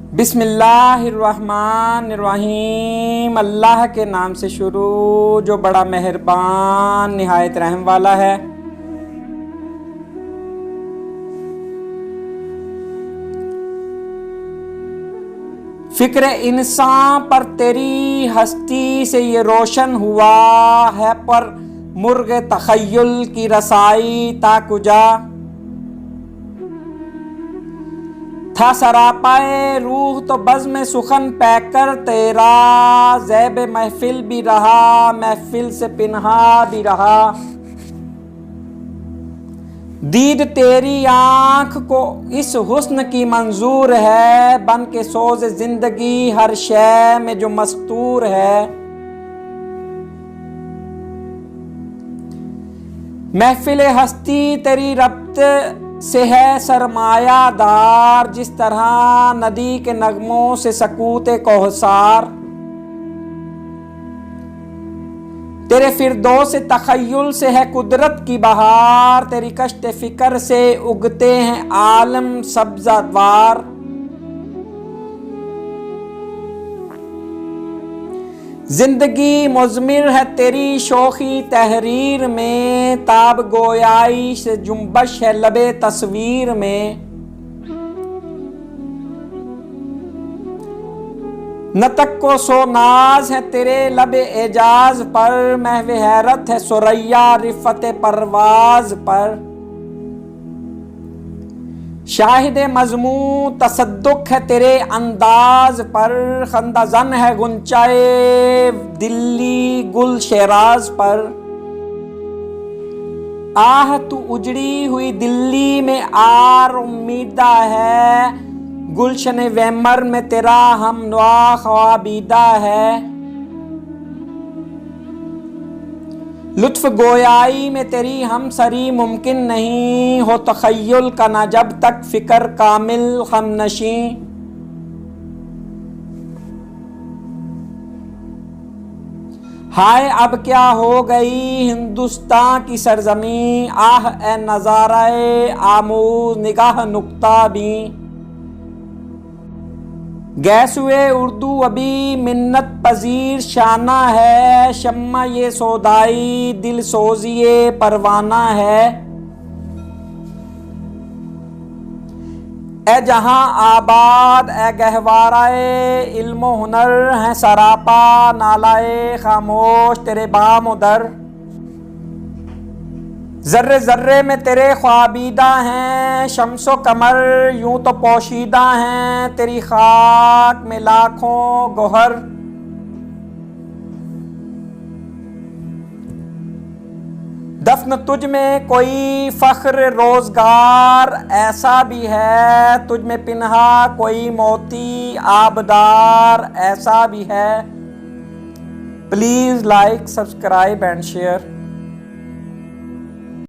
बिस्मिल्लाहिर्रहमानिर्रहीम। अल्लाह के नाम से शुरू जो बड़ा मेहरबान निहायत रहम वाला है। फ़िक्र इंसान पर तेरी हस्ती से ये रोशन हुआ है, पर मुर्ग तख़य्युल की रसाई ताकुजा था। सरापाए रूह तो बज़्म सुखन पैकर तेरा, ज़ैब महफिल भी रहा महफिल से पिन्हा भी रहा। दीद तेरी आँख को इस हुस्न की मंजूर है, बन के सोज जिंदगी हर शय में जो मस्तूर है। महफिल हस्ती तेरी रब्त से है सरमायादार, जिस तरह नदी के नगमों से सकूते कोहसार। तेरे फिरदौस से तखय्युल से है कुदरत की बहार, तेरी कष्ट फिक्र से उगते हैं आलम सब्ज़ावार। जिंदगी मुज़मिर है तेरी शोखी तहरीर में, ताब गोयाई से जुम्बश है लबे तस्वीर में। नतक को सोनाज है तेरे लबे एजाज पर, महव हैरत है सुरैया रिफ़त परवाज पर। शाहिद मज़मू तसद्दुक है तेरे अंदाज पर, खंदाजन है गुंचाए दिल्ली गुल शेराज पर। आह तू उजड़ी हुई दिल्ली में आर उम्मीदा है, गुलशन वैमर में तेरा हम नवा ख्वाबीदा है। लुत्फ गोयाई में तेरी हम सरी मुमकिन नहीं, हो तखय्युल का ना जब तक फिक्र कामिल हमनशी। हाय अब क्या हो गई हिंदुस्तान की सरजमी, आह ए नज़ाराए आमूज निगाह नुक्ता भी। गैसुए उर्दू अभी मिन्नत पजीर शाना है, शम्मा ये सौदाई दिल सोजिए परवाना है। ए जहां आबाद ए गहवाराए इल्मो हुनर है, सरापा नालाए खामोश तेरे बाम उदर। जर्रे जर्रे में तेरे ख्वाबीदा हैं शम्सो कमर, यूं तो पोशीदा हैं तेरी खाक में लाखों गोहर। दफन तुझ में कोई फख्र रोजगार ऐसा भी है, तुझ में पिन्हा कोई मोती आबदार ऐसा भी है। Please like subscribe and share.